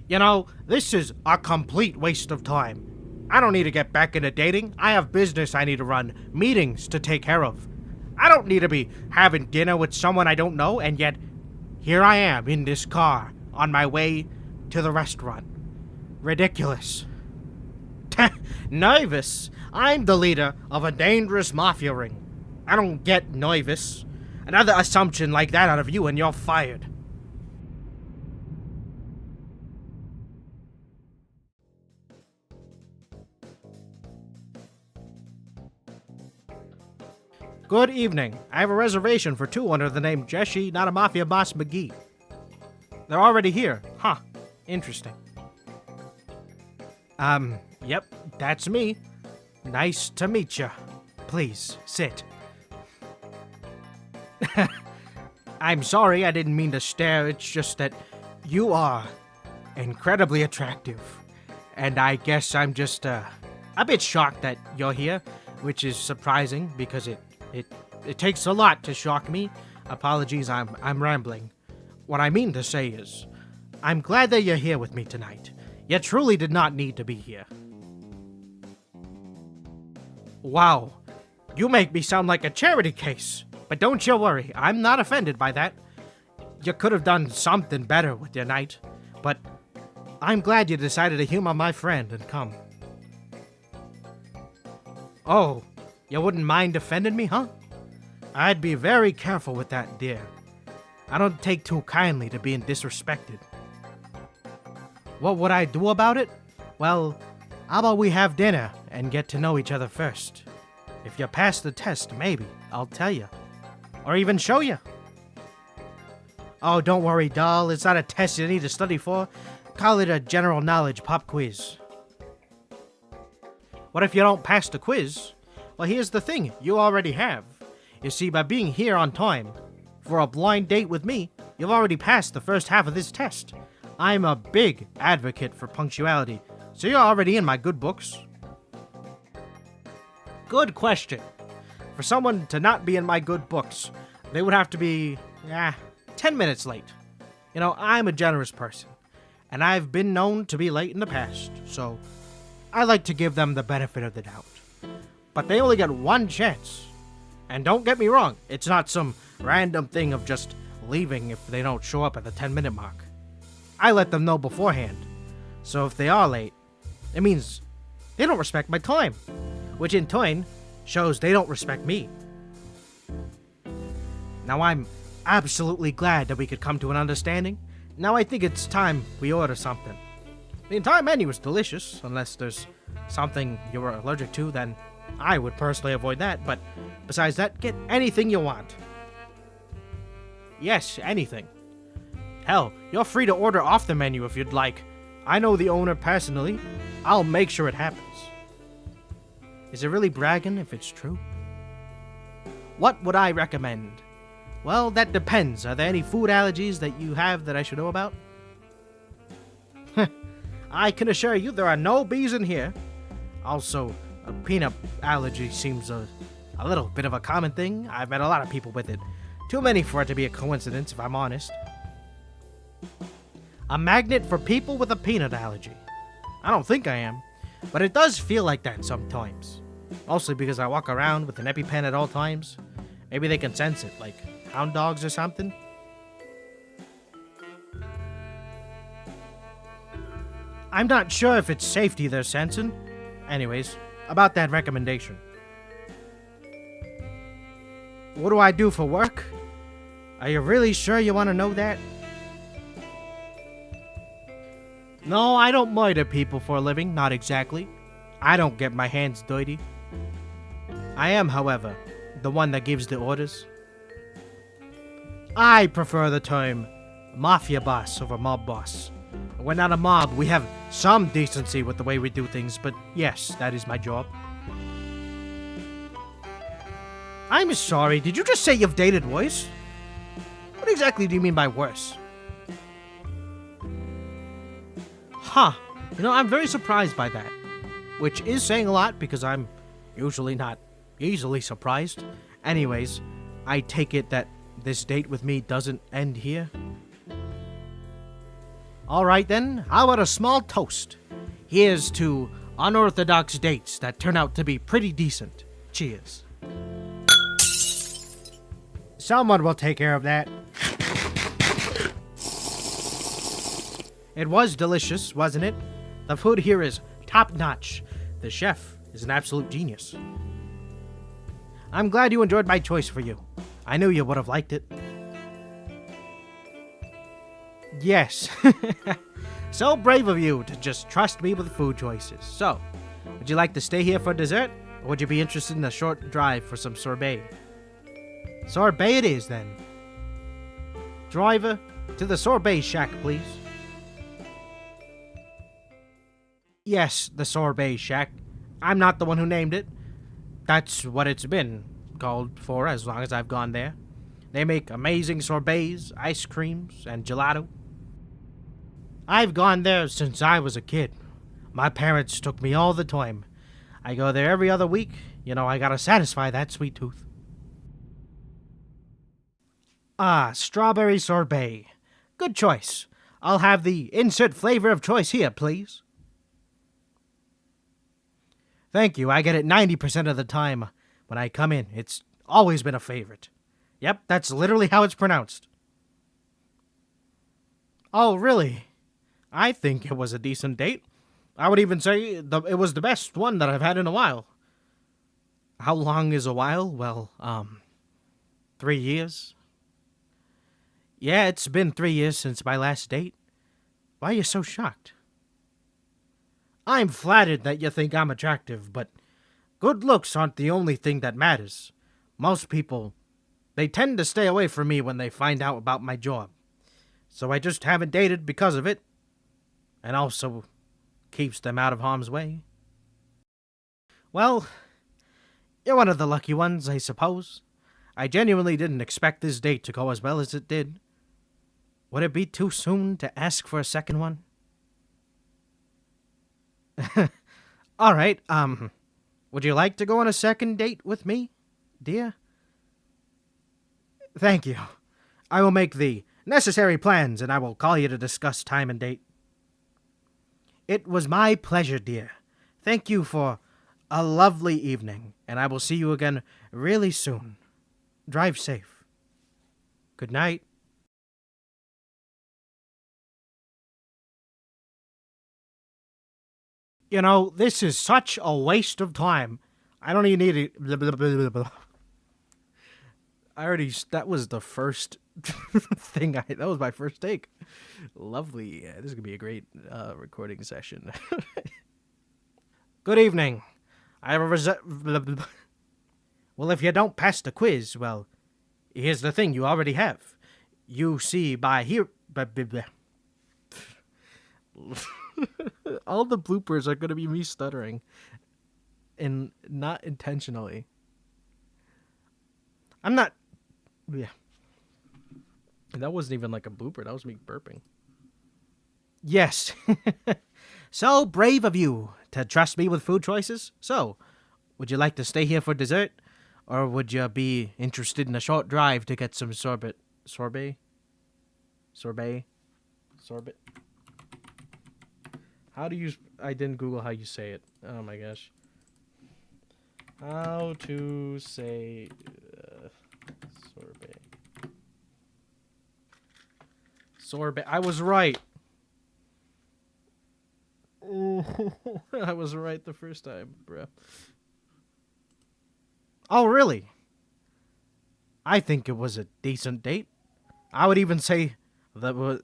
You know, this is a complete waste of time. I don't need to get back into dating. I have business I need to run, meetings to take care of. I don't need to be having dinner with someone I don't know, and yet here I am in this car on my way to the restaurant. Ridiculous. Nervous? I'm the leader of a dangerous mafia ring. I don't get nervous. Another assumption like that out of you and you're fired. Good evening. I have a reservation for two under the name Jesse, not a mafia boss McGee. They're already here. Huh. Interesting. Yep, that's me. Nice to meet you. Please, sit. I'm sorry, I didn't mean to stare. It's just that you are incredibly attractive. And I guess I'm just, a bit shocked that you're here, which is surprising because it takes a lot to shock me. Apologies, I'm rambling. What I mean to say is, I'm glad that you're here with me tonight. You truly did not need to be here. Wow, you make me sound like a charity case. But don't you worry, I'm not offended by that. You could have done something better with your night. But I'm glad you decided to humor my friend and come. Oh, you wouldn't mind offending me, huh? I'd be very careful with that, dear. I don't take too kindly to being disrespected. What would I do about it? Well, how about we have dinner and get to know each other first? If you pass the test, maybe I'll tell you. Or even show you. Oh, don't worry, doll. It's not a test you need to study for. Call it a general knowledge pop quiz. What if you don't pass the quiz? Well, here's the thing. You already have. You see, by being here on time for a blind date with me, you've already passed the first half of this test. I'm a big advocate for punctuality, so you're already in my good books. Good question. For someone to not be in my good books, they would have to be, 10 minutes late. You know, I'm a generous person, and I've been known to be late in the past, so I like to give them the benefit of the doubt. But they only get one chance. And don't get me wrong, it's not some random thing of just leaving if they don't show up at the 10-minute mark. I let them know beforehand. So if they are late, it means they don't respect my time, which in turn shows they don't respect me. Now I'm absolutely glad that we could come to an understanding. Now I think it's time we order something. The entire menu is delicious, unless there's something you're allergic to, then I would personally avoid that, but besides that, get anything you want. Yes, anything. Hell, you're free to order off the menu if you'd like. I know the owner personally. I'll make sure it happens. Is it really bragging if it's true? What would I recommend? Well, that depends. Are there any food allergies that you have that I should know about? I can assure you there are no bees in here. Also, a peanut allergy seems a little bit of a common thing. I've met a lot of people with it. Too many for it to be a coincidence, if I'm honest. A magnet for people with a peanut allergy. I don't think I am, but it does feel like that sometimes. Mostly because I walk around with an EpiPen at all times. Maybe they can sense it, like hound dogs or something. I'm not sure if it's safety they're sensing. Anyways, about that recommendation. What do I do for work? Are you really sure you want to know that? No, I don't murder people for a living, not exactly. I don't get my hands dirty. I am, however, the one that gives the orders. I prefer the term mafia boss over mob boss. We're not a mob, we have some decency with the way we do things, but yes, that is my job. I'm sorry, did you just say you've dated worse? What exactly do you mean by worse? Huh, you know, I'm very surprised by that. Which is saying a lot because I'm usually not easily surprised. Anyways, I take it that this date with me doesn't end here? Alright then, how about a small toast? Here's to unorthodox dates that turn out to be pretty decent. Cheers. Someone will take care of that. It was delicious, wasn't it? The food here is top-notch. The chef is an absolute genius. I'm glad you enjoyed my choice for you. I knew you would have liked it. Yes. So brave of you to just trust me with food choices. So, would you like to stay here for dessert? Or would you be interested in a short drive for some sorbet? Sorbet it is, then. Driver, to the sorbet shack, please. Yes, the sorbet shack. I'm not the one who named it. That's what it's been called for as long as I've gone there. They make amazing sorbets, ice creams, and gelato. I've gone there since I was a kid. My parents took me all the time. I go there every other week. You know, I gotta satisfy that sweet tooth. Ah, strawberry sorbet. Good choice. I'll have the insert flavor of choice here, please. Thank you. I get it 90% of the time when I come in. It's always been a favorite. Yep, that's literally how it's pronounced. Oh, really? I think it was a decent date. I would even say it was the best one that I've had in a while. How long is a while? Well, 3 years. Yeah, it's been 3 years since my last date. Why are you so shocked? I'm flattered that you think I'm attractive, but good looks aren't the only thing that matters. Most people, they tend to stay away from me when they find out about my job. So I just haven't dated because of it. And also keeps them out of harm's way. Well, you're one of the lucky ones, I suppose. I genuinely didn't expect this date to go as well as it did. Would it be too soon to ask for a second one? Alright, would you like to go on a second date with me, dear? Thank you. I will make the necessary plans and I will call you to discuss time and date. It was my pleasure, dear. Thank you for a lovely evening, and I will see you again really soon. Drive safe. Good night. You know, this is such a waste of time. I don't even need it. Blah, blah, blah, blah. That was the first that was my first take. Lovely. This is going to be a great recording session. Good evening. I have a Well, if you don't pass the quiz, well, here's the thing you already have. You see by here... All the bloopers are going to be me stuttering. And not intentionally. I'm not... Yeah. That wasn't even like a blooper. That was me burping. Yes. So brave of you to trust me with food choices. So, would you like to stay here for dessert? Or would you be interested in a short drive to get some sorbet? Sorbet? How do you... I didn't Google how you say it. Oh my gosh. How to say... sorbet. Sorbet. I was right. I was right the first time, bruh. Oh, really? I think it was a decent date. I would even say that was